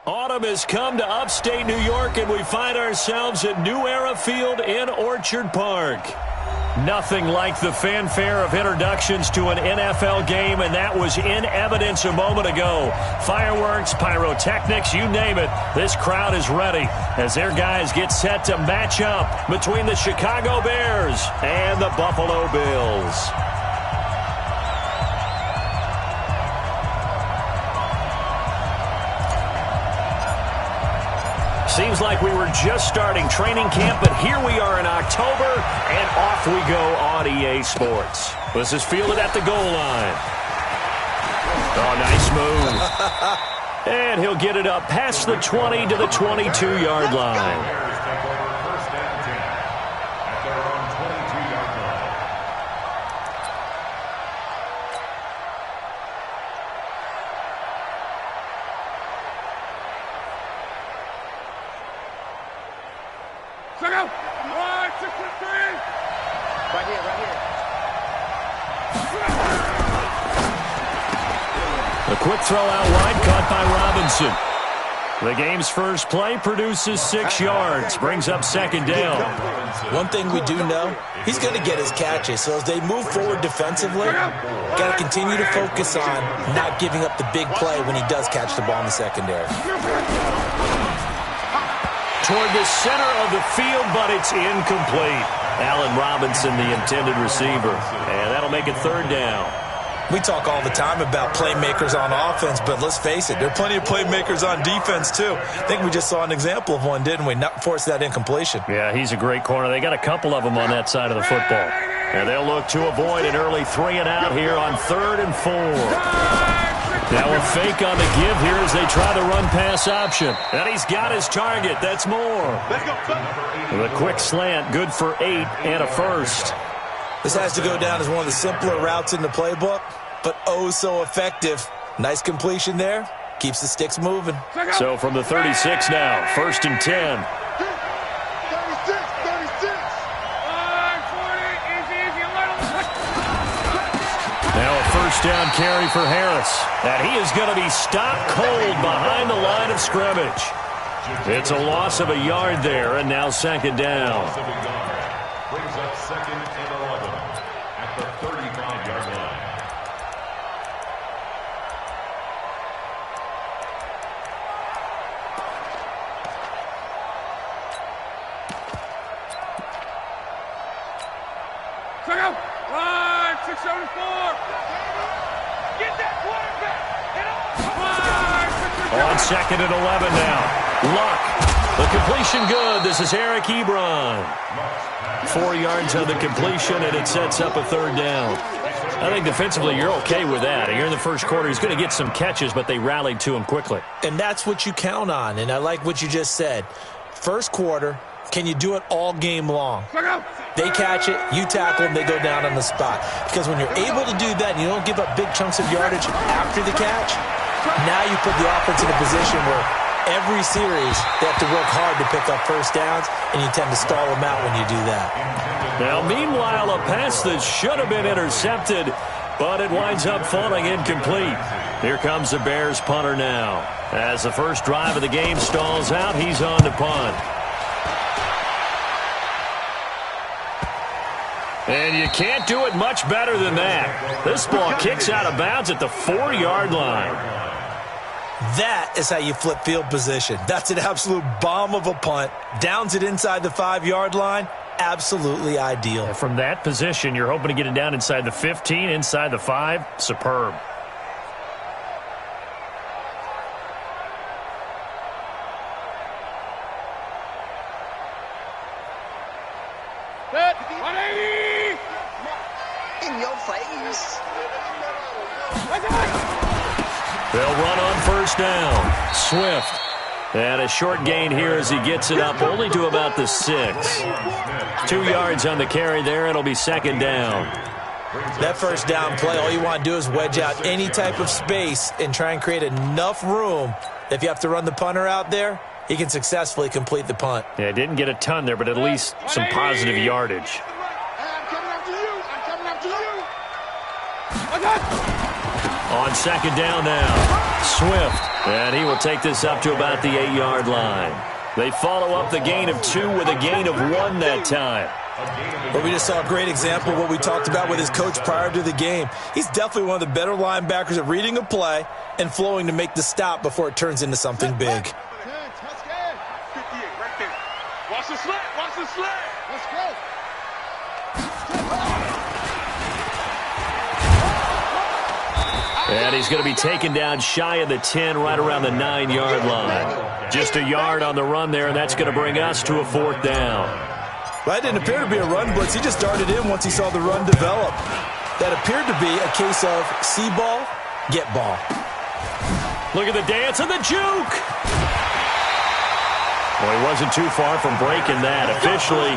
Autumn has come to upstate New York, and we find ourselves at New Era Field in Orchard Park. Nothing like the fanfare of introductions to an NFL game, and that was in evidence a moment ago. Fireworks, pyrotechnics, you name it. This crowd is ready as their guys get set to match up between the Chicago Bears and the Buffalo Bills. Seems like we were just starting training camp, but here we are in October, and off we go on EA Sports. This is fielded at the goal line. Oh, nice move. And he'll get it up past the 20 to the 22-yard line. A quick throw out wide, caught by Robinson. The game's first play produces 6 yards, brings up second down. One thing we do know, he's going to get his catches. So as they move forward defensively, got to continue to focus on not giving up the big play when he does catch the ball in the secondary. Toward the center of the field, but it's incomplete. Allen Robinson, the intended receiver. And that'll make it third down. We talk all the time about playmakers on offense, but let's face it, there are plenty of playmakers on defense, too. I think we just saw an example of one, didn't we? Not force that incompletion. Yeah, he's a great corner. They got a couple of them on that side of the football. And they'll look to avoid an early 3-and-out here on 3rd and 4. Now a fake on the give here as they try the run-pass option. And he's got his target. That's more. The quick slant, good for 8 and a first. This has to go down as one of the simpler routes in the playbook, but oh so effective. Nice completion there. Keeps the sticks moving. So from the 36 now, 1st and 10. 36. Now a first down carry for Harris. And he is going to be stopped cold behind the line of scrimmage. It's a loss of a yard there, and now second down. Brings up 2nd and 11 at the 35-yard line. Check out. 674. Get that quarterback. Get up. On 2nd and 11 now. Luck. The completion good. This is Eric Ebron. 4 yards on the completion, and it sets up a 3rd down. I think defensively you're okay with that. You're in the first quarter. He's going to get some catches, but they rallied to him quickly. And that's what you count on, and I like what you just said. First quarter, can you do it all game long? They catch it, you tackle them, they go down on the spot. Because when you're able to do that and you don't give up big chunks of yardage after the catch, now you put the offense in a position where every series they have to work hard to pick up first downs, and you tend to stall them out when you do that. Now, meanwhile, a pass that should have been intercepted, but it winds up falling incomplete. Here comes the Bears punter now. As the first drive of the game stalls out, he's on to punt. And you can't do it much better than that. This ball kicks out of bounds at the 4-yard line. That is how you flip field position. That's an absolute bomb of a punt. Downs it inside the 5-yard line. Absolutely ideal. And from that position, you're hoping to get it down inside the 15, inside the 5. Superb. Set. 180. In your face. They'll run on first down. Swift. And a short gain here as he gets it up only to about the 6. 2 yards on the carry there. It'll be second down. That first down play, all you want to do is wedge out any type of space and try and create enough room. If you have to run the punter out there, he can successfully complete the punt. Yeah, didn't get a ton there, but at least some positive yardage. I'm coming after you. On second down now, Swift. And he will take this up to about the 8-yard line. They follow up the gain of 2 with a gain of 1 that time. Well, we just saw a great example of what we talked about with his coach prior to the game. He's definitely one of the better linebackers at reading a play and flowing to make the stop before it turns into something big. 58 right there. Watch the slant. Watch the slant. Let's go. And he's going to be taken down shy of the 10, right around the 9-yard line. Just a yard on the run there, and that's going to bring us to a 4th down. That didn't appear to be a run blitz. He just darted in once he saw the run develop. That appeared to be a case of see ball, get ball. Look at the dance and the juke. Well, he wasn't too far from breaking that. Officially,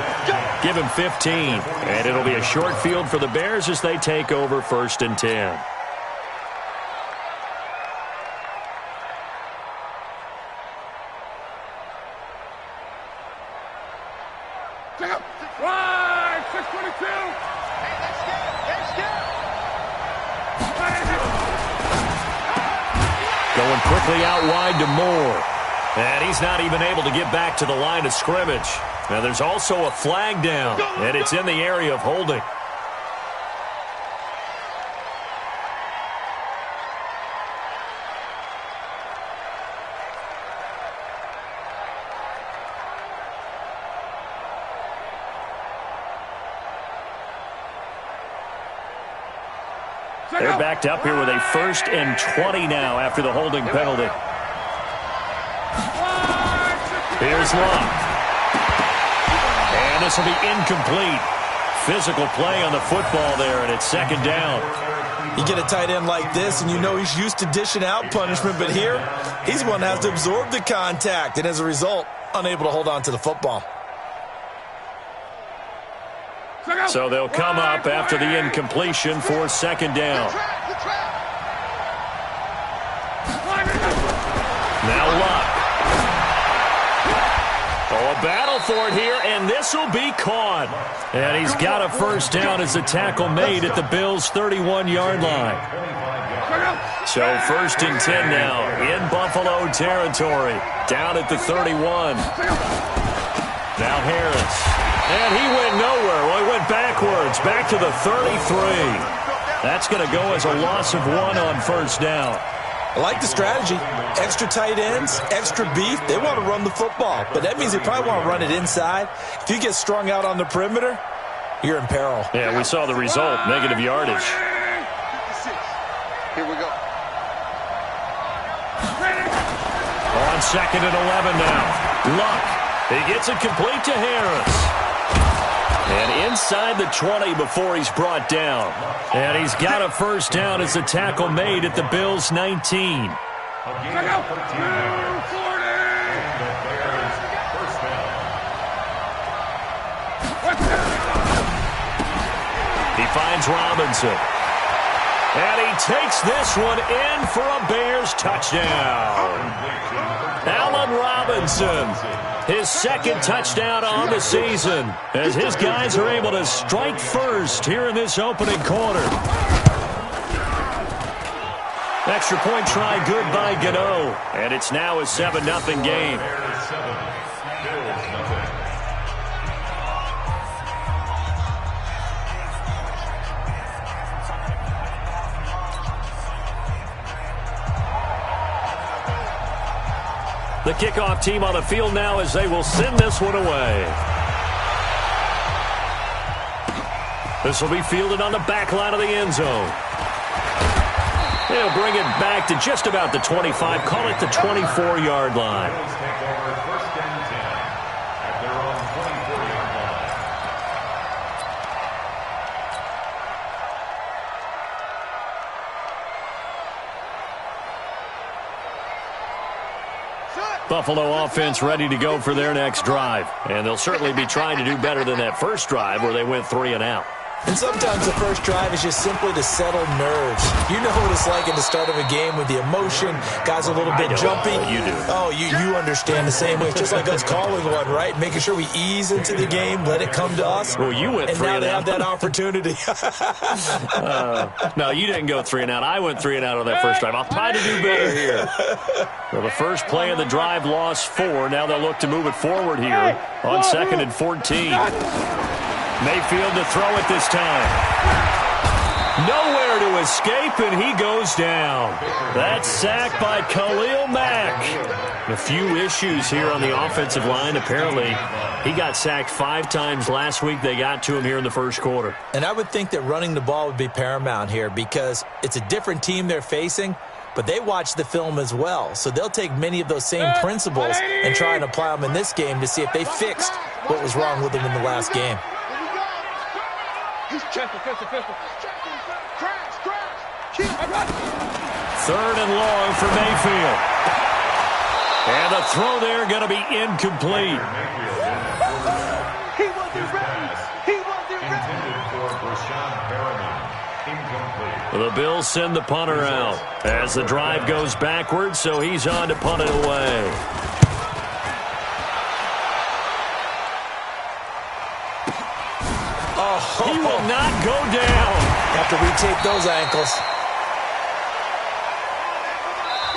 give him 15. And it'll be a short field for the Bears as they take over 1st and 10. Right, 622. Hey, let's go. Going quickly out wide to Moore. And he's not even able to get back to the line of scrimmage. Now there's also a flag down, and it's in the area of holding. They're backed up here with a 1st and 20 now after the holding penalty. Here's Luck. And this will be incomplete. Physical play on the football there, and it's 2nd down. You get a tight end like this, and you know he's used to dishing out punishment, but here, he's the one that has to absorb the contact, and as a result, unable to hold on to the football. So they'll come up after the incompletion for 2nd down. Now Luck. Oh, a battle for it here, and this will be caught. And he's got a 1st down as the tackle made at the Bills' 31-yard line. So 1st and 10 now in Buffalo territory, down at the 31. Now Harris. And he went nowhere. Well, he went backwards, back to the 33. That's going to go as a loss of 1 on 1st down. I like the strategy. Extra tight ends, extra beef. They want to run the football, but that means they probably want to run it inside. If you get strung out on the perimeter, you're in peril. Yeah, we saw the result, negative yardage. Here we go. On 2nd and 11 now. Luck. He gets it complete to Harris. And inside the 20 before he's brought down. And he's got a 1st down as the tackle made at the Bills' 19. He finds Robinson. And he takes this one in for a Bears touchdown. Allen Robinson. His 2nd touchdown on the season as his guys are able to strike first here in this opening quarter. Extra point try good by Gano. And it's now a 7-0 game. The kickoff team on the field now as they will send this one away. This will be fielded on the back line of the end zone. They'll bring it back to just about the 25, call it the 24-yard line. Buffalo offense ready to go for their next drive. And they'll certainly be trying to do better than that first drive where they went 3 and out. And sometimes the first drive is just simply to settle nerves. You know what it's like at the start of a game with the emotion. Guys are a little bit jumpy. You do. Oh, you understand the same way. It's just like us calling one, right? Making sure we ease into the game, let it come to us. Well, you went and 3 now and they out. have that opportunity. No, you didn't go 3 and out. I went 3 and out on that first drive. I'll try to do better here. Well, the first play of the drive lost 4. Now they'll look to move it forward here on 2nd and 14. Mayfield to throw it this time. Nowhere to escape, and he goes down. That's sacked by Khalil Mack. A few issues here on the offensive line. Apparently, he got sacked 5 times last week. They got to him here in the first quarter. And I would think that running the ball would be paramount here because it's a different team they're facing, but they watch the film as well. So they'll take many of those same principles and try and apply them in this game to see if they fixed what was wrong with them in the last game. He's checking, pistol. Crash. 3rd and long for Mayfield. And the throw there going to be incomplete. He wasn't ready. Intended for Brashad Perriman. Incomplete. The Bills send the punter out as the drive goes backwards, so he's on to punt it away. He will not go down. Have to retake those ankles.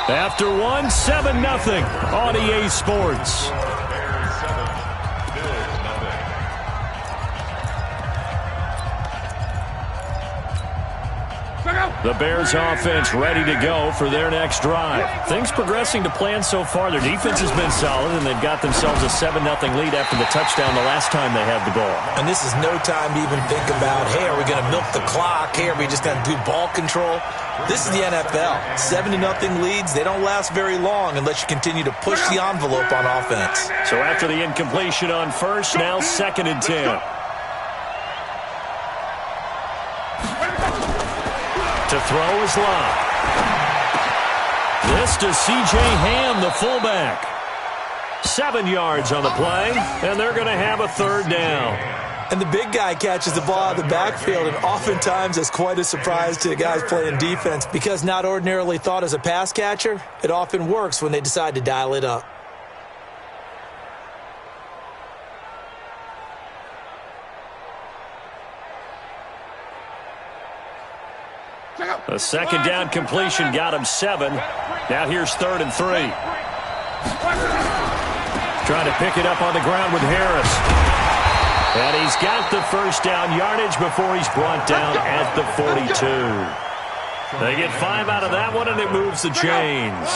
After 7-0 on EA Sports. Bears 7, Bills nothing. The Bears offense ready to go for their next drive. Things progressing to plan so far. Their defense has been solid, and they've got themselves a 7-0 lead after the touchdown the last time they had the ball. And this is no time to even think about, hey, are we going to milk the clock? Hey, are we just going to do ball control? This is the NFL. 7-0 leads, they don't last very long unless you continue to push the envelope on offense. So after the incompletion on first, now 2nd and 10. To throw is Lott. This to C.J. Ham, the fullback. 7 yards on the play, and they're going to have a 3rd down. And the big guy catches the ball out of the backfield, and oftentimes that's quite a surprise to the guys playing defense because not ordinarily thought as a pass catcher, it often works when they decide to dial it up. A 2nd down completion got him 7. Now here's 3rd and 3. Trying to pick it up on the ground with Harris. And he's got the first down yardage before he's brought down at the 42. They get 5 out of that one, and it moves the chains.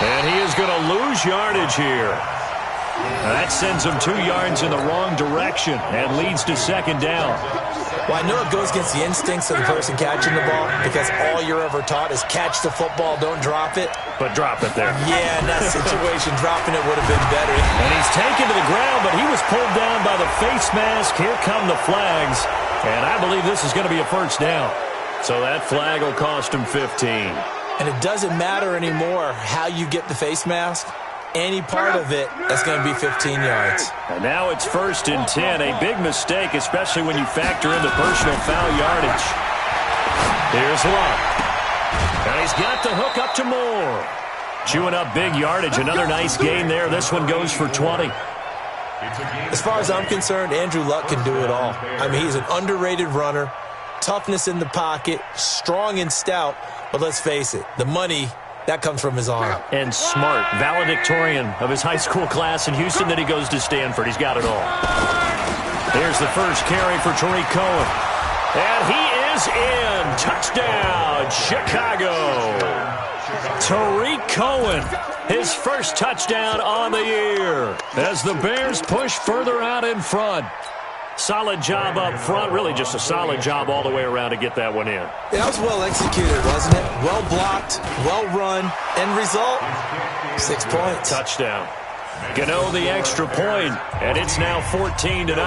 And he is going to lose yardage here. That sends him 2 yards in the wrong direction and leads to 2nd down. Well, I know it goes against the instincts of the person catching the ball because all you're ever taught is catch the football, don't drop it. But drop it there. Yeah, in that situation, dropping it would have been better. And he's taken to the ground, but he was pulled down by the face mask. Here come the flags. And I believe this is going to be a 1st down. So that flag will cost him 15. And it doesn't matter anymore how you get the face mask. Any part of it, that's going to be 15 yards. And now it's 1st and 10. A big mistake, especially when you factor in the personal foul yardage. Here's Lott. And he's got the hook up to Moore. Chewing up big yardage. Another nice gain there. This one goes for 20. As far as I'm concerned, Andrew Luck can do it all. I mean, he's an underrated runner. Toughness in the pocket. Strong and stout. But let's face it, the money, that comes from his arm. And smart. Valedictorian of his high school class in Houston. Then he goes to Stanford. He's got it all. Here's the first carry for Tariq Cohen. And he is in. Touchdown, Chicago. Tariq Cohen, his first touchdown on the year as the Bears push further out in front. Solid job up front. Really just a solid job all the way around to get that one in. That was well executed, wasn't it? Well blocked, well run. End result, 6 points. Touchdown. Gano the extra point, and it's now 14-0.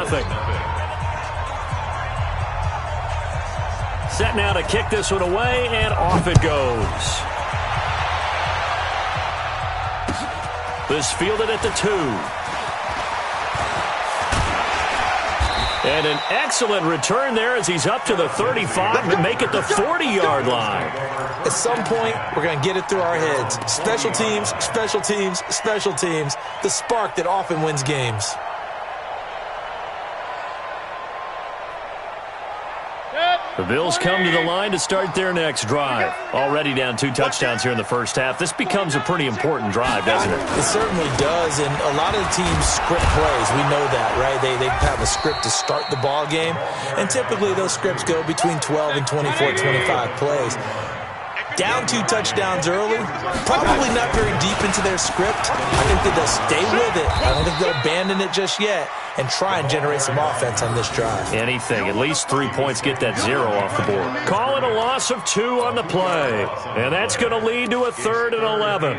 Set now to kick this one away, and off it goes. This fielded at the 2. And an excellent return there as he's up to the 35 to make it the 40-yard line. At some point, we're going to get it through our heads. Special teams, special teams, special teams. The spark that often wins games. The Bills come to the line to start their next drive. Already down 2 touchdowns here in the first half. This becomes a pretty important drive, doesn't it? It certainly does, and a lot of the teams script plays. We know that, right? They have a script to start the ball game, and typically those scripts go between 12 and 24, 25 plays. Down 2 touchdowns early, probably not very deep into their script. I think that they'll stay with it. I don't think they'll abandon it just yet and try and generate some offense on this drive. Anything, at least 3 points, get that 0 off the board. Call it a loss of 2 on the play, and that's going to lead to a 3rd and 11.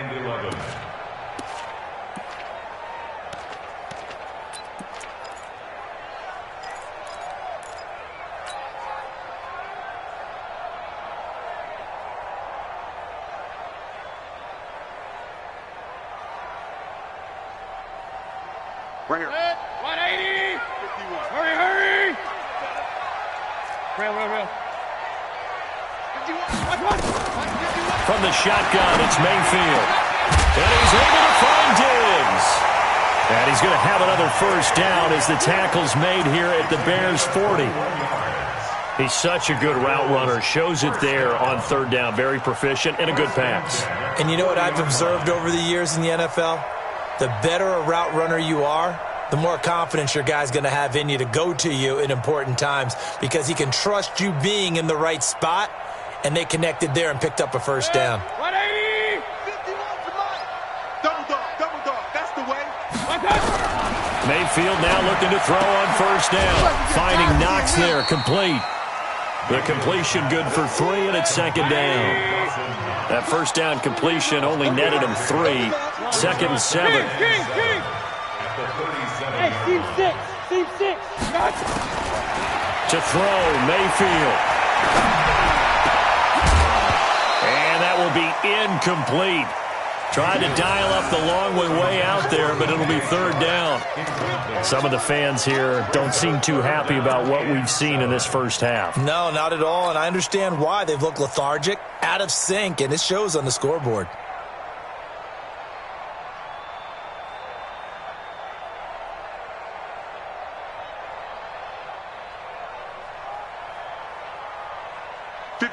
Right here. 180. 51. Hurry, hurry. Real. 51. From the shotgun, it's Mayfield. And he's able to find Diggs. And he's going to have another first down as the tackle's made here at the Bears' 40. He's such a good route runner. Shows it there on 3rd down. Very proficient and a good pass. And you know what I've observed over the years in the NFL? The better a route runner you are, the more confidence your guy's going to have in you to go to you in important times because he can trust you being in the right spot, and they connected there and picked up a first down. 180. 51 to mine. Double dog. That's the way. Mayfield now looking to throw on first down. Finding Knox there, complete. The completion good for 3, and it's 2nd down. That first down completion only netted him 3. 2nd and 7. Hey, team 6. To throw, Mayfield. And that will be incomplete. Tried to dial up the long way out there, but it'll be 3rd down. Some of the fans here don't seem too happy about what we've seen in this first half. No, not at all, and I understand why. They've looked lethargic, out of sync, and it shows on the scoreboard.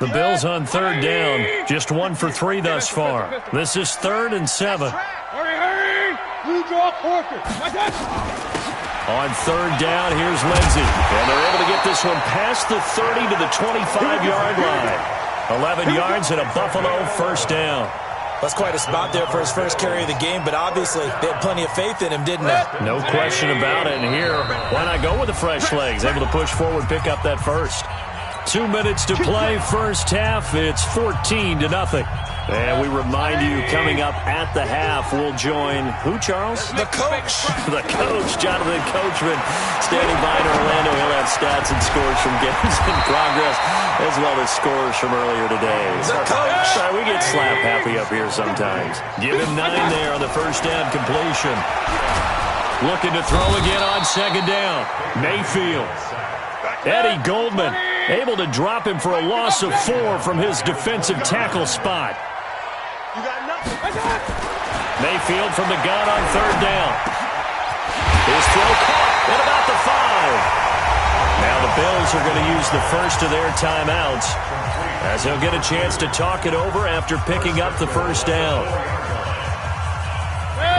The Bills on 3rd down. Just 1 for 3 thus far. This is 3rd and 7. Hurry. Blue draw quarter. On 3rd down, here's Lindsey. And they're able to get this one past the 30 to the 25-yard line. 11 yards and a Buffalo first down. That's quite a spot there for his first carry of the game, but obviously they had plenty of faith in him, didn't they? No question about it. And here, why not go with the fresh legs? Able to push forward, pick up that first. 2 minutes to play, first half. It's 14-0. And we remind you, coming up at the half, we'll join who, Charles? The coach. The coach, Jonathan Coachman, standing by in Orlando. He'll have stats and scores from games in progress, as well as scores from earlier today. The coach. We get slap happy up here sometimes. Give him 9 there on the first down completion. Looking to throw again on 2nd down. Mayfield. Eddie Goldman able to drop him for a loss of 4 from his defensive tackle spot. Mayfield from the gun on 3rd down. His throw caught at about the 5. Now the Bills are going to use the first of their timeouts as he'll get a chance to talk it over after picking up the first down.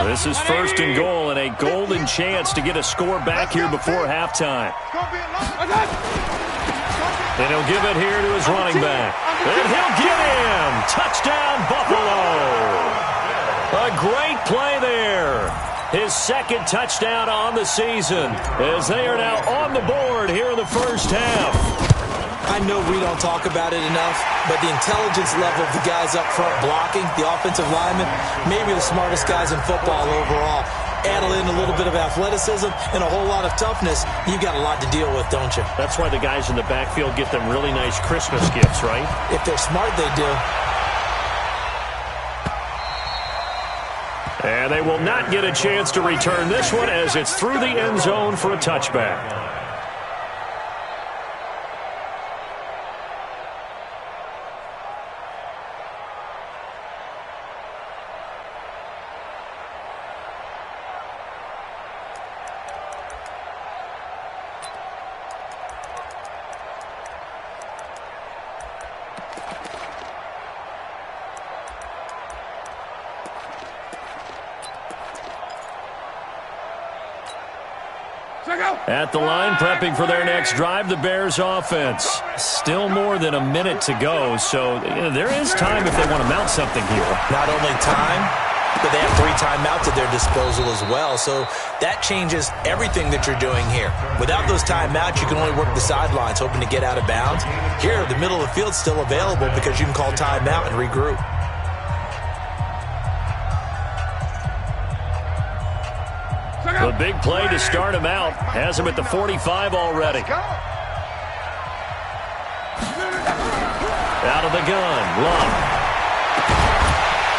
This is 1st and goal and a golden chance to get a score back here before halftime. And he'll give it here to his running back. And he'll get him. Touchdown, Buffalo. A great play there. His 2nd touchdown on the season as they are now on the board here in the first half. I know we don't talk about it enough, but the intelligence level of the guys up front blocking, the offensive linemen, maybe the smartest guys in football overall. Add in a little bit of athleticism and a whole lot of toughness, you've got a lot to deal with, don't you? That's why the guys in the backfield get them really nice Christmas gifts, right? If they're smart, they do. And they will not get a chance to return this one as it's through the end zone for a touchback. At the line, prepping for their next drive, the Bears offense. Still more than a minute to go, so there is time if they want to mount something here. Not only time, but they have 3 timeouts at their disposal as well, so that changes everything that you're doing here. Without those timeouts, you can only work the sidelines, hoping to get out of bounds. Here, the middle of the field's still available because you can call timeout and regroup. The big play to start him out. Has him at the 45 already. Out of the gun. Love.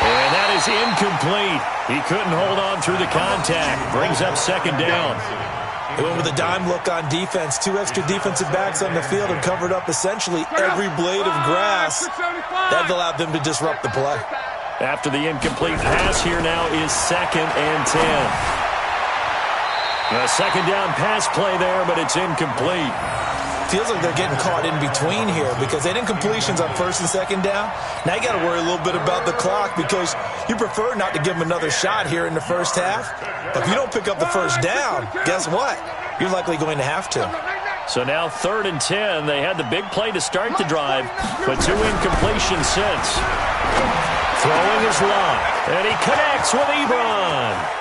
And that is incomplete. He couldn't hold on through the contact. Brings up second down. They went with a dime look on defense. 2 extra defensive backs on the field and covered up essentially every blade of grass. That allowed them to disrupt the play. After the incomplete pass, here now is 2nd and 10. A second down pass play there, but it's incomplete. Feels like they're getting caught in between here because they didn't completions on 1st and 2nd down. Now you got to worry a little bit about the clock because you prefer not to give them another shot here in the first half. But if you don't pick up the first down, guess what? You're likely going to have to. So now 3rd and 10. They had the big play to start the drive, but 2 incompletions since. Throwing is Love, and he connects with Ebron.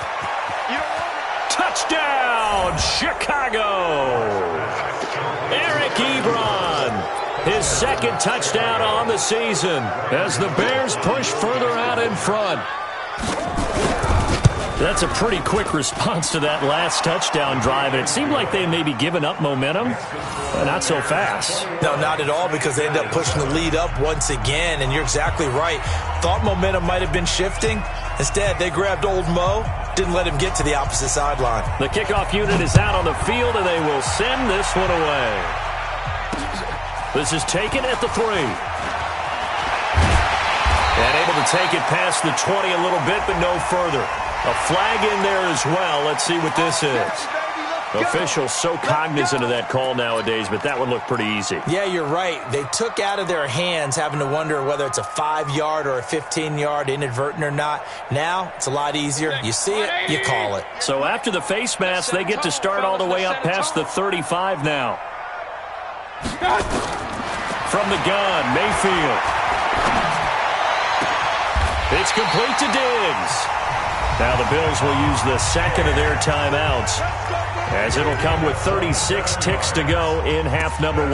Touchdown, Chicago! Eric Ebron, his 2nd touchdown on the season as the Bears push further out in front. That's a pretty quick response to that last touchdown drive, and it seemed like they may be giving up momentum, but not so fast. No, not at all, because they end up pushing the lead up once again, and you're exactly right. Thought momentum might have been shifting. Instead, they grabbed old Mo, didn't let him get to the opposite sideline. The kickoff unit is out on the field, and they will send this one away. This is taken at the 3. And able to take it past the 20 a little bit, but no further. A flag in there as well. Let's see what this is. Officials so cognizant of that call nowadays, but that would look pretty easy. Yeah, you're right. They took out of their hands having to wonder whether it's a 5-yard or a 15-yard inadvertent or not. Now, it's a lot easier. You see it, you call it. So after the face mask, they get to start all the way up past the 35 now. From the gun, Mayfield. It's complete to Diggs. Now the Bills will use the 2nd of their timeouts, as it'll come with 36 ticks to go in half number 1.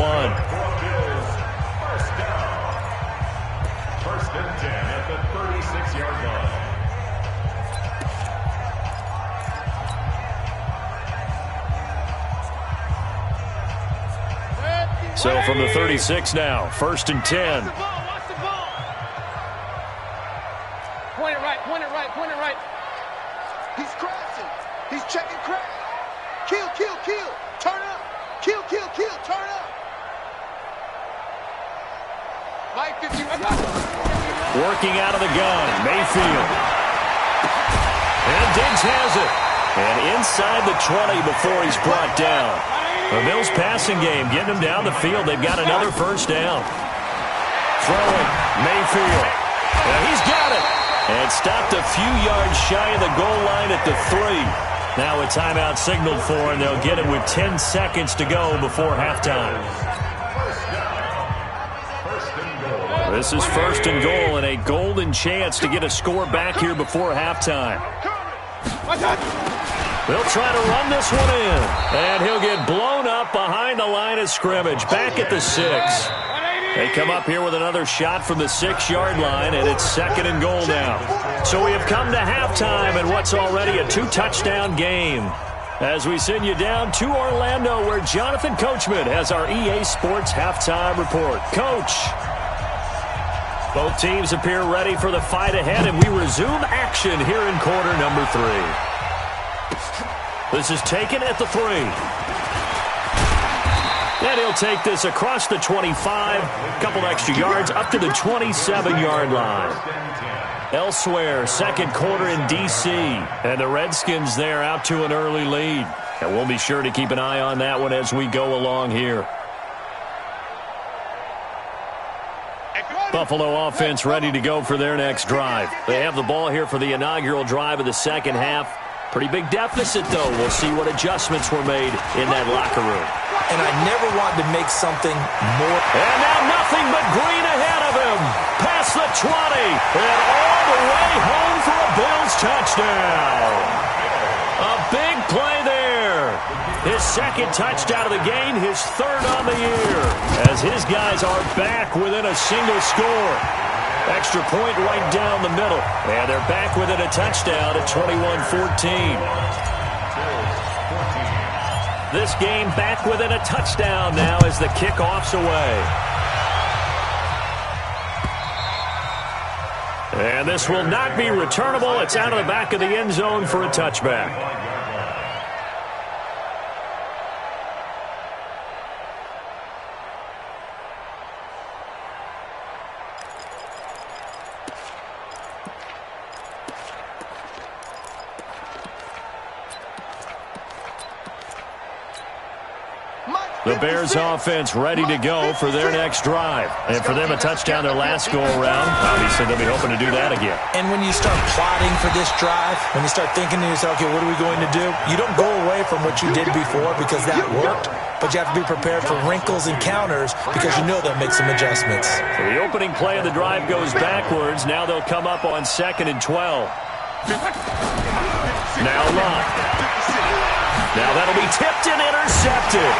First and 10 at the 36-yard line. So from the 36 now, 1st and 10. Point it right, point it right, point it right. He's crashing. He's checking crash. Kill, kill, kill. Turn up. Kill, kill, kill. Turn up. Mike 50. Working out of the gun, Mayfield. And Diggs has it. And inside the 20 before he's brought down. The Bills passing game, getting him down the field. They've got another first down. Throwing, Mayfield. And he's got it. And stopped a few yards shy of the goal line at the 3. Now a timeout signaled for, and they'll get it with 10 seconds to go before halftime. This is 1st and goal, and a golden chance to get a score back here before halftime. They'll try to run this one in, and he'll get blown up behind the line of scrimmage, back at the 6. They come up here with another shot from the 6-yard line, and it's 2nd and goal now. So we have come to halftime in what's already a 2-touchdown game. As we send you down to Orlando, where Jonathan Coachman has our EA Sports halftime report. Coach. Both teams appear ready for the fight ahead, and we resume action here in quarter number 3. This is taken at the 3. And he'll take this across the 25, a couple extra yards, up to the 27-yard line. Elsewhere, second quarter in D.C., and the Redskins there out to an early lead. And we'll be sure to keep an eye on that one as we go along here. Buffalo offense ready to go for their next drive. They have the ball here for the inaugural drive of the second half. Pretty big deficit, though. We'll see what adjustments were made in that locker room. And I never wanted to make something more. And now nothing but green ahead of him. Past the 20. And all the way home for a Bills touchdown. A big play there. His second touchdown of the game, his third on the year. As his guys are back within a single score. Extra point right down the middle. And they're back within a touchdown at 21-14. This game back within a touchdown now as the kickoff's away. And this will not be returnable. It's out of the back of the end zone for a touchback. The Bears offense ready to go for their next drive. And for them, a touchdown their last go-around. Obviously, they'll be hoping to do that again. And when you start plotting for this drive, when you start thinking to yourself, okay, what are we going to do? You don't go away from what you did before because that worked, but you have to be prepared for wrinkles and counters because you know they'll make some adjustments. So the opening play of the drive goes backwards. Now they'll come up on 2nd and 12. Now Lott. Now that'll be tipped and intercepted.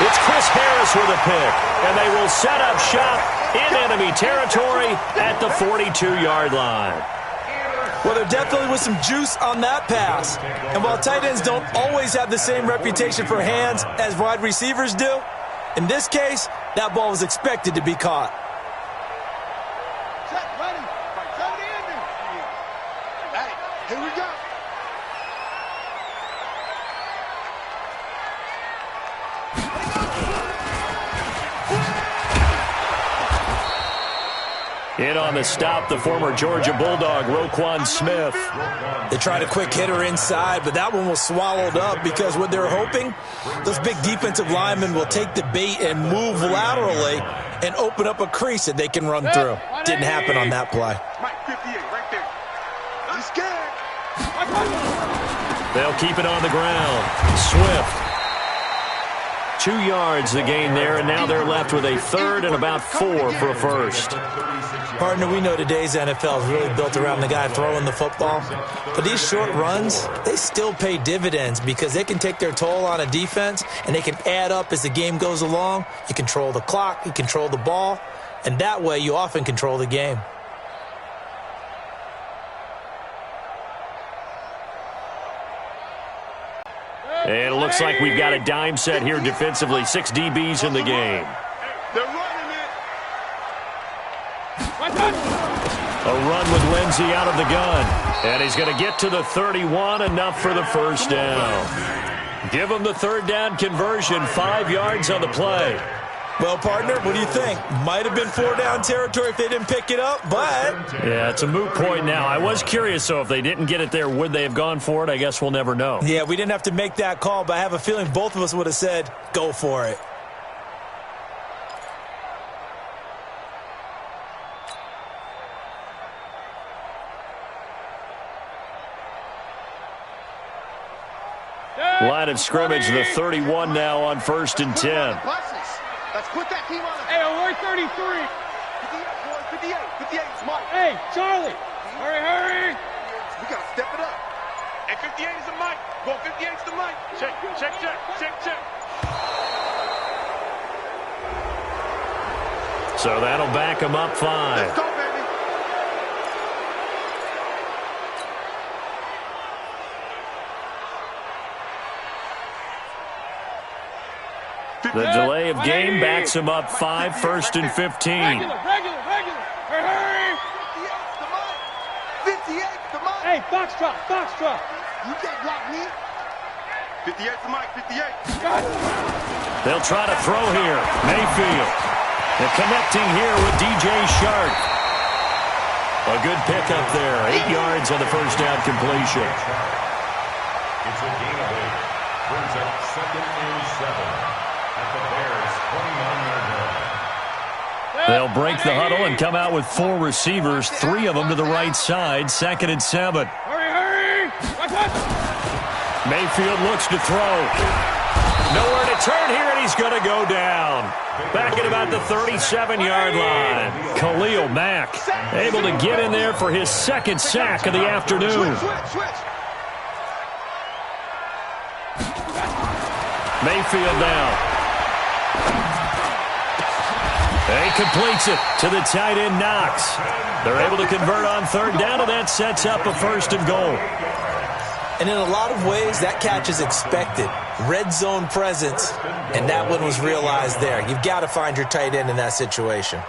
It's Chris Harris with a pick, and they will set up shop in enemy territory at the 42-yard line. Well, there definitely was some juice on that pass. And while tight ends don't always have the same reputation for hands as wide receivers do, in this case, that ball was expected to be caught. Hey, here we go. In on the stop, the former Georgia Bulldog, Roquan Smith. They tried a quick hitter inside, but that one was swallowed up because what they're hoping, those big defensive linemen will take the bait and move laterally and open up a crease that they can run through. Didn't happen on that play. Mike 58 right there. He's scared. They'll keep it on the ground. Swift. 2 yards the gain there, and now they're left with a third and about 4 for a first. Partner, we know today's NFL is really built around the guy throwing the football. But these short runs, they still pay dividends because they can take their toll on a defense, and they can add up as the game goes along. You control the clock, you control the ball, and that way you often control the game. And it looks like we've got a dime set here defensively. 6 DBs in the game. They're running it. A run with Lindsey out of the gun. And he's going to get to the 31, enough for the first down. Give him the third down conversion, 5 yards on the play. Well, partner, what do you think? Might have been 4-down territory if they didn't pick it up, but... Yeah, it's a moot point now. I was curious, so if they didn't get it there, would they have gone for it? I guess we'll never know. Yeah, we didn't have to make that call, but I have a feeling both of us would have said, go for it. Line of scrimmage, the 31 now on 1st and 10. Let's put that team on. Hey, we're 33. 58, 58, Mike. Hey, Charlie. Hurry. We got to step it up. Hey, 58 is the mic. Go, 58 is the mic. Check. So that'll back him up 5. Let's go, baby. The delay of game backs him up 5, 1st and 15. Regular. Hurry. Box drop, box drop. You can't block me. 58 to Mike, 58. They'll try to throw here. Mayfield. They're connecting here with DJ Shark. A good pickup there. 8 yards on the first down completion. It's a gain of 8. Brings up 2nd and 7 at the Bears' 29-yard line. They'll break the huddle and come out with 4 receivers, 3 of them to the right side. 2nd and 7. Hurry! Mayfield looks to throw. Nowhere to turn here, and he's going to go down. Back at about the 37-yard line. Khalil Mack able to get in there for his 2nd sack of the afternoon. Switch. Mayfield now. He completes it to the tight end, Knox. They're able to convert on 3rd down, and that sets up a 1st and goal. And in a lot of ways, that catch is expected. Red zone presence, and that one was realized there. You've got to find your tight end in that situation.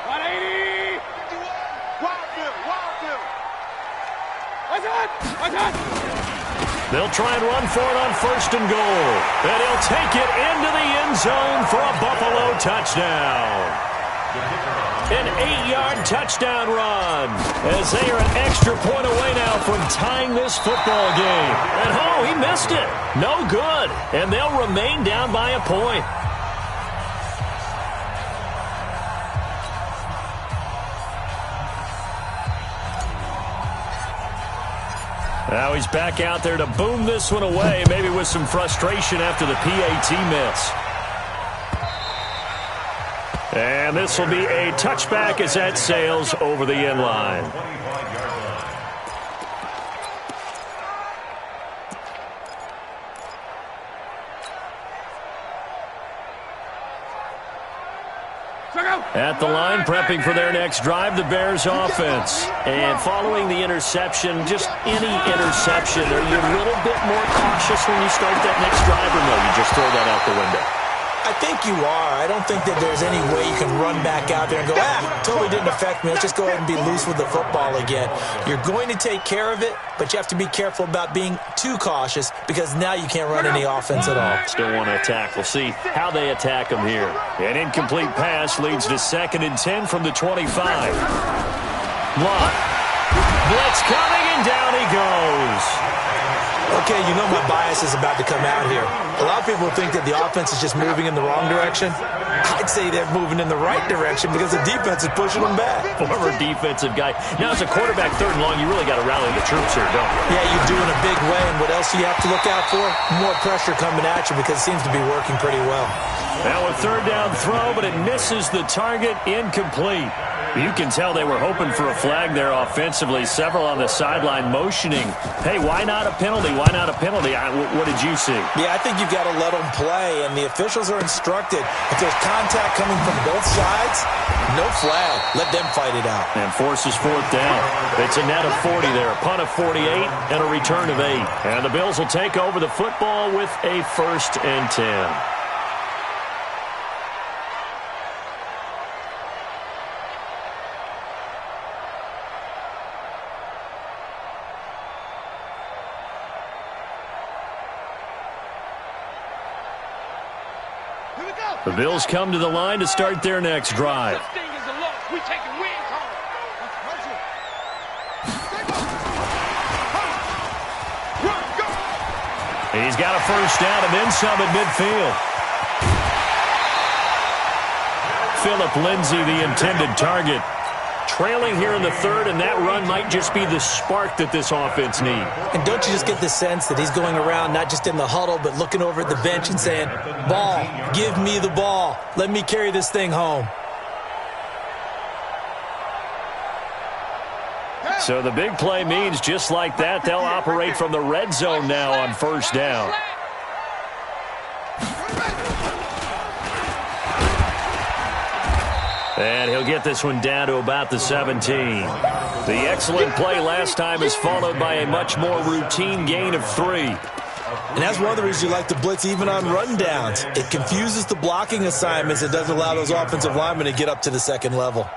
180. Wild Bill. They'll try and run for it on 1st and goal. And he'll take it into the end zone for a Buffalo touchdown. An 8-yard touchdown run as they are an extra point away now from tying this football game. And he missed it. No good. And they'll remain down by a point. Now he's back out there to boom this one away, maybe with some frustration after the PAT miss. And this will be a touchback as that sails over the end line. At the line, prepping for their next drive, the Bears offense. And following the interception, just any interception, are you a little bit more cautious when you start that next drive, or no, you just throw that out the window? I think you are. I don't think that there's any way you can run back out there and go, totally didn't affect me. Let's just go ahead and be loose with the football again. You're going to take care of it, but you have to be careful about being too cautious because now you can't run any offense at all. Still want to attack. We'll see how they attack them here. An incomplete pass leads to 2nd and 10 from the 25. Lott. Blitz coming, and down he goes. Okay, you know my bias is about to come out here. A lot of people think that the offense is just moving in the wrong direction. I'd say they're moving in the right direction because the defense is pushing them back. Former defensive guy. Now, as a quarterback 3rd and long, you really got to rally the troops here, don't you? Yeah, you do in a big way. And what else do you have to look out for? More pressure coming at you because it seems to be working pretty well. Now a 3rd down throw, but it misses the target, incomplete. You can tell they were hoping for a flag there offensively. Several on the sideline motioning. Hey, why not a penalty? Why not a penalty? What did you see? Yeah, I think you've got to let them play, and the officials are instructed. If there's contact coming from both sides, no flag. Let them fight it out. And forces 4th down. It's a net of 40 there. A punt of 48 and a return of 8. And the Bills will take over the football with a 1st and 10. The Bills come to the line to start their next drive. He's got a 1st down and then some at midfield. Phillip Lindsay, the intended target. Trailing here in the 3rd, and that run might just be the spark that this offense needs. And don't you just get the sense that he's going around not just in the huddle, but looking over at the bench and saying, ball, give me the ball. Let me carry this thing home. So the big play means just like that, they'll operate from the red zone now on 1st down. And he'll get this one down to about the 17. The excellent play last time is followed by a much more routine gain of 3. And that's one of the reasons you like to blitz even on rundowns. It confuses the blocking assignments. It doesn't allow those offensive linemen to get up to the 2nd level.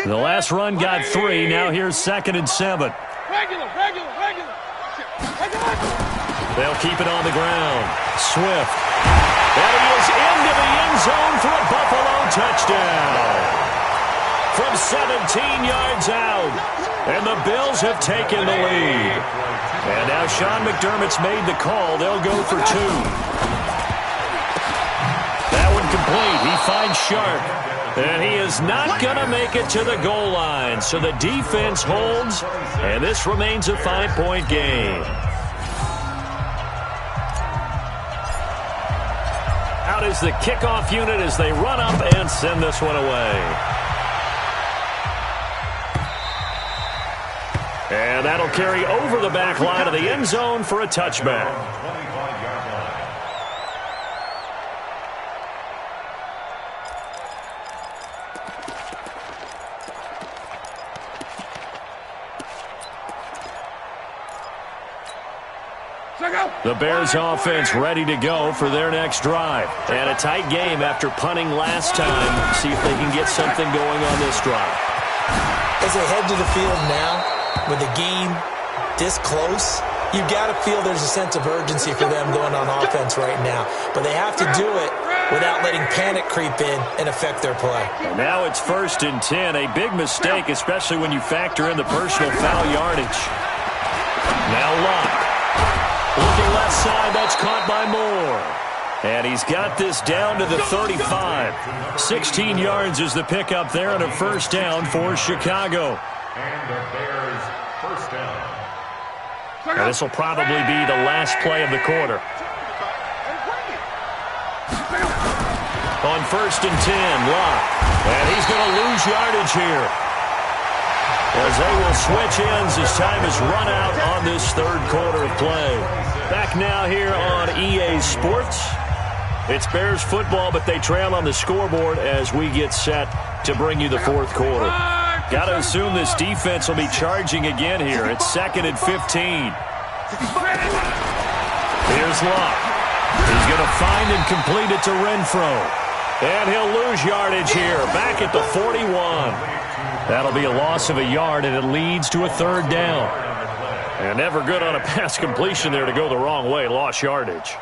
The last run got 3. Now here's 2nd and 7. Regular. They'll keep it on the ground. Swift. And he is into the end zone for a Buffalo touchdown. From 17 yards out. And the Bills have taken the lead. And now Sean McDermott's made the call. They'll go for 2. That one complete. He finds Sharp. And he is not going to make it to the goal line. So the defense holds, and this remains a 5-point game. Out is the kickoff unit as they run up and send this one away. And that'll carry over the back line of the end zone for a touchback. The Bears offense ready to go for their next drive. And a tight game after punting last time. See if they can get something going on this drive. As they head to the field now, with the game this close, you've got to feel there's a sense of urgency for them going on offense right now. But they have to do it without letting panic creep in and affect their play. And now it's 1st and 10. A big mistake, especially when you factor in the personal foul yardage. Now Locke. Looking left side, that's caught by Moore. And he's got this down to the 35. 16 yards is the pickup there and a first down for Chicago. And the Bears first down. Now this will probably be the last play of the quarter. On 1st and 10, Locke. And he's going to lose yardage here. As they will switch ends as time is run out on this 3rd quarter of play. Back now here on EA Sports. It's Bears football, but they trail on the scoreboard as we get set to bring you the 4th quarter. Got to assume this defense will be charging again here. It's 2nd and 15. Here's Locke. He's going to find and complete it to Renfro. And he'll lose yardage here, back at the 41. That'll be a loss of a yard, and it leads to a 3rd down. And never good on a pass completion there to go the wrong way. Lost yardage.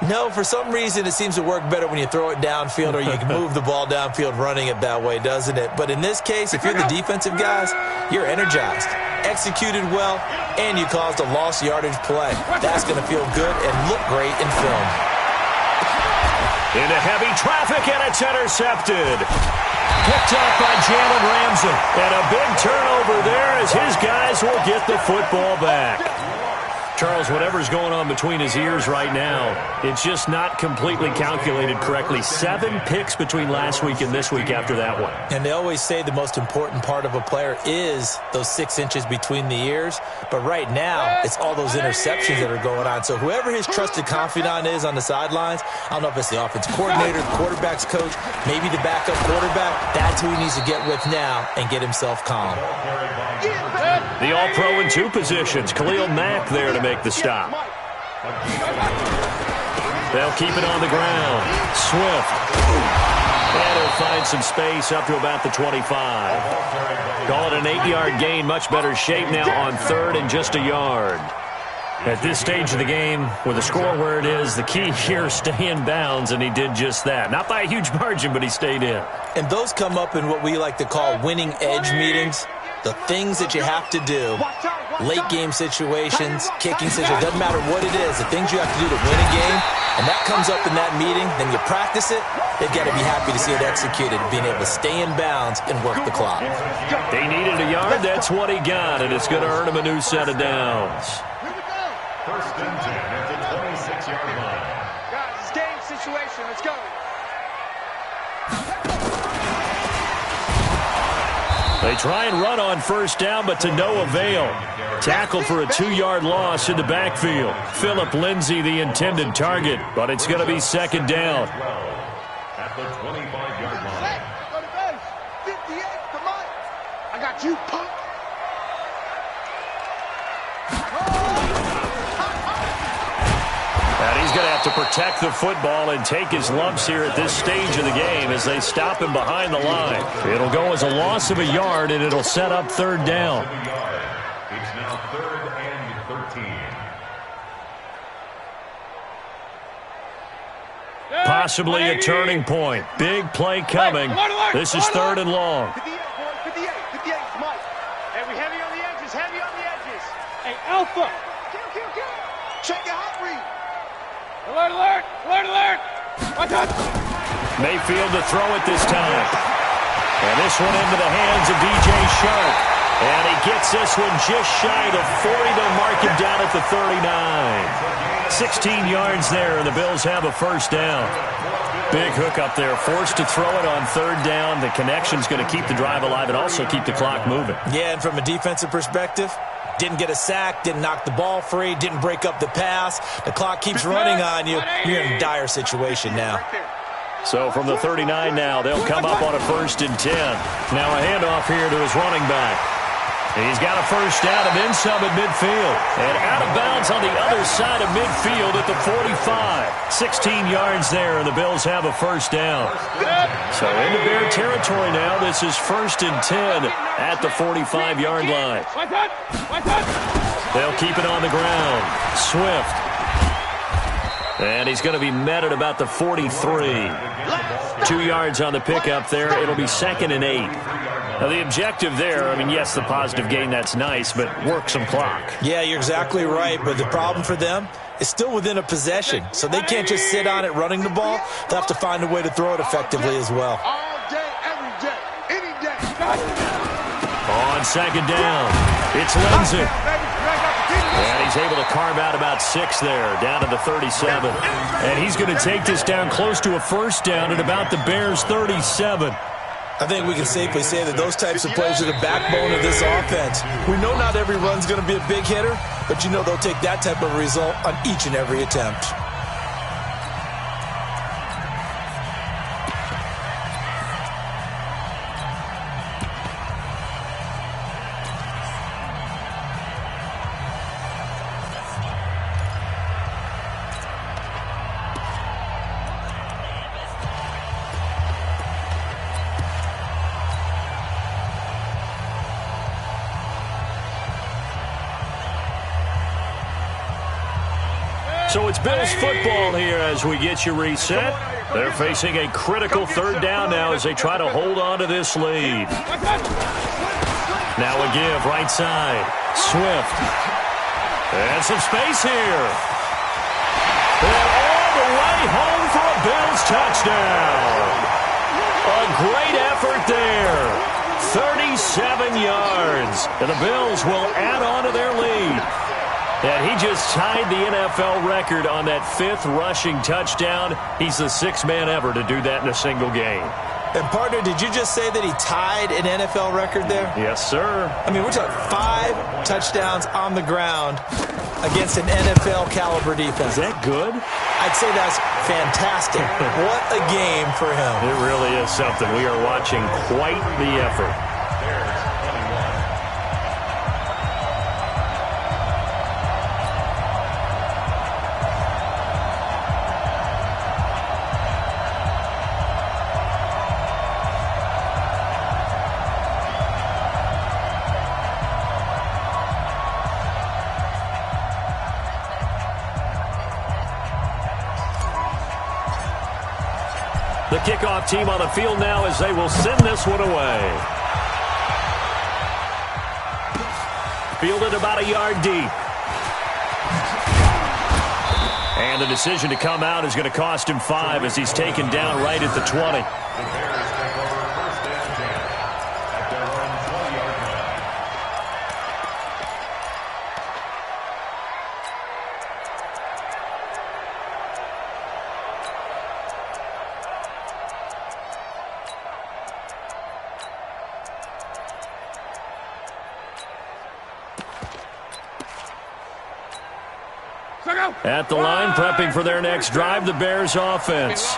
No, for some reason it seems to work better when you throw it downfield or you can move the ball downfield running it that way, doesn't it? But in this case, if you're the defensive guys, you're energized, executed well, and you caused a lost yardage play. That's going to feel good and look great in film. Into heavy traffic, and it's intercepted. Picked up by Jalen Ramsey. And a big turnover there as his guys will get the football back. Charles, whatever's going on between his ears right now, it's just not completely calculated correctly. 7 picks between last week and this week after that one. And they always say the most important part of a player is those 6 inches between the ears. But right now, it's all those interceptions that are going on. So whoever his trusted confidant is on the sidelines, I don't know if it's the offensive coordinator, the quarterback's coach, maybe the backup quarterback, that's who he needs to get with now and get himself calm. The all-pro in 2 positions. Khalil Mack there to make the stop. They'll keep it on the ground. Swift. And he'll find some space up to about the 25. Call it an 8-yard gain. Much better shape now on 3rd and just a yard. At this stage of the game, with the score where it is, the key here, stay in bounds, and he did just that. Not by a huge margin, but he stayed in. And those come up in what we like to call winning edge meetings. The things that you have to do, late game situations, kicking situations, doesn't matter what it is, the things you have to do to win a game, and that comes up in that meeting, then you practice it, they've got to be happy to see it executed, being able to stay in bounds and work the clock. They needed a yard, that's what he got, and it's going to earn him a new set of downs. 1st and 10 at the 26-yard line. Guys, it's game situation. Let's go. They try and run on 1st down, but to no avail. Tackle for a 2-yard loss in the backfield. Philip Lindsay, the intended target, but it's going to be 2nd down. At the 25-yard line. Go to base. 58, come on. I got you, punk. And he's going to have to protect the football and take his lumps here at this stage of the game as they stop him behind the line. It'll go as a loss of a yard, and it'll set up third down. It's now 3rd and 13. Possibly a turning point. Big play coming. This is 3rd and long. 58, boys. 58. 58 is Mike. Heavy on the edges. Heavy on the edges. Hey, Alpha. Kill. Check your hot read. Alert. Watch out. Mayfield to throw it this time. And this one into the hands of DJ Sharp. And he gets this one just shy of 40. They'll mark him down at the 39. 16 yards there, and the Bills have a first down. Big hook up there, forced to throw it on 3rd down. The connection's going to keep the drive alive and also keep the clock moving. Yeah, and from a defensive perspective, didn't get a sack, didn't knock the ball free, didn't break up the pass. The clock keeps running on you. You're in a dire situation now. So from the 39 now, they'll come up on a 1st and 10. Now a handoff here to his running back. He's got a first down and then some at midfield. And out of bounds on the other side of midfield at the 45. 16 yards there, and the Bills have a first down. So into Bear territory now. This is 1st and 10 at the 45-yard line. They'll keep it on the ground. Swift. And he's going to be met at about the 43. 2 yards on the pickup there. It'll be 2nd and 8. Now, the objective there, I mean, yes, the positive gain, that's nice, but work some clock. Yeah, you're exactly right, but the problem for them is still within a possession, so they can't just sit on it running the ball. They'll have to find a way to throw it effectively as well. All day, every day, any day. On 2nd down, it's Lindsay. And he's able to carve out about 6 there, down to the 37. And he's going to take this down close to a first down at about the Bears' 37. I think we can safely say that those types of plays are the backbone of this offense. We know not every run's going to be a big hitter, but you know they'll take that type of result on each and every attempt. So it's Bills football here as we get you reset. They're facing a critical 3rd down now as they try to hold on to this lead. Now a give, right side. Swift. And some space here. And all the way home for a Bills touchdown. A great effort there. 37 yards. And the Bills will add on to their lead. And he just tied the NFL record on that 5th rushing touchdown. He's the 6th man ever to do that in a single game. And, partner, did you just say that he tied an NFL record there? Yes, sir. I mean, we're talking 5 touchdowns on the ground against an NFL-caliber defense. Is that good? I'd say that's fantastic. What a game for him. It really is something. We are watching quite the effort. The kickoff team on the field now as they will send this one away. Fielded about a yard deep. And the decision to come out is going to cost him 5 as he's taken down right at the 20. At the line, prepping for their next drive, the Bears offense.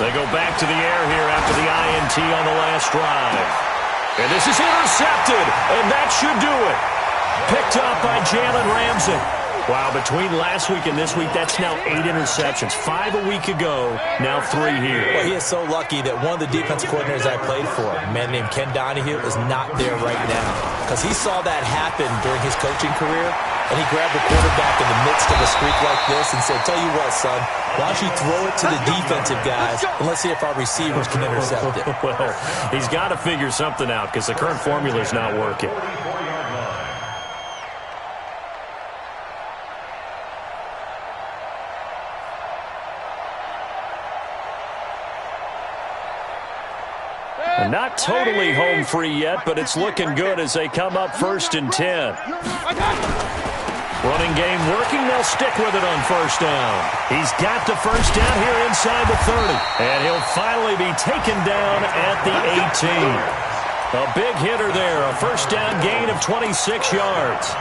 They go back to the air here after the INT on the last drive. And this is intercepted, and that should do it. Picked up by Jalen Ramsey. Wow, between last week and this week, that's now 8 interceptions. 5 a week ago, now 3 here. Well, he is so lucky that one of the defense coordinators I played for, a man named Ken Donahue, is not there right now. Because he saw that happen during his coaching career, and he grabbed the quarterback in the midst of a streak like this and said, tell you what, son, why don't you throw it to the defensive guys, and let's see if our receivers can intercept it. Well, he's got to figure something out because the current formula is not working. Not totally home free yet, but it's looking good as they come up 1st and 10. Running game working. They'll stick with it on 1st down. He's got the 1st down here inside the 30. And he'll finally be taken down at the 18. A big hitter there. A 1st down gain of 26 yards.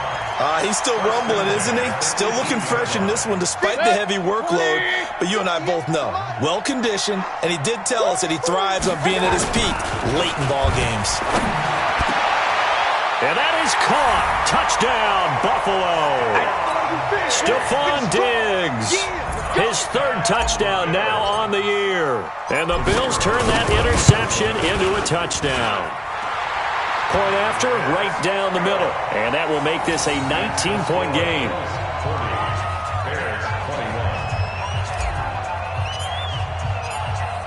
He's still rumbling, isn't he? Still looking fresh in this one despite the heavy workload. But you and I both know, well-conditioned, and he did tell us that he thrives on being at his peak late in ball games. And that is caught. Touchdown, Buffalo. Stephon Diggs. His 3rd touchdown now on the year. And the Bills turn that interception into a touchdown. Point after, right down the middle. And that will make this a 19-point game.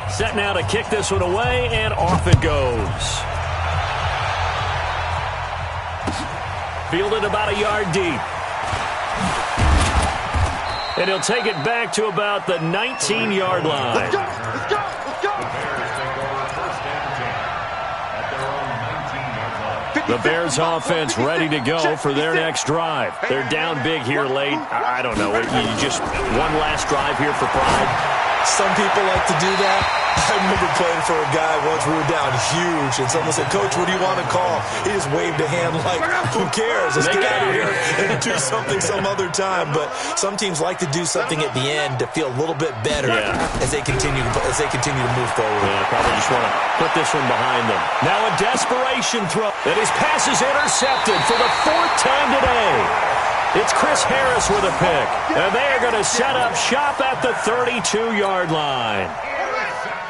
Set now to kick this one away, and off it goes. Fielded about a yard deep. And he'll take it back to about the 19-yard line. Let's go! Let's go! Let's go! The Bears offense ready to go for their next drive. They're down big here late. I don't know. You just one last drive here for pride. Some people like to do that. I remember playing for a guy once. We were down huge, and someone said, Coach, what do you want to call? He just waved a hand like, who cares? Let's get out of here and do something some other time. But some teams like to do something at the end to feel a little bit better as they continue to move forward. Yeah, probably just want to put this one behind them. Now a desperation throw. And his pass is intercepted for the 4th time today. It's Chris Harris with a pick. And they are going to set up shop at the 32-yard line.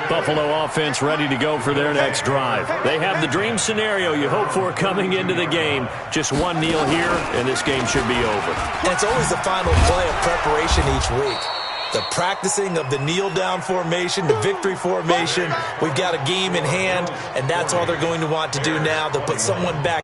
Buffalo offense ready to go for their next drive. They have the dream scenario you hope for coming into the game. Just one kneel here, and this game should be over. And it's always the final play of preparation each week. The practicing of the kneel-down formation, the victory formation. We've got a game in hand, and that's all they're going to want to do now, to put someone back.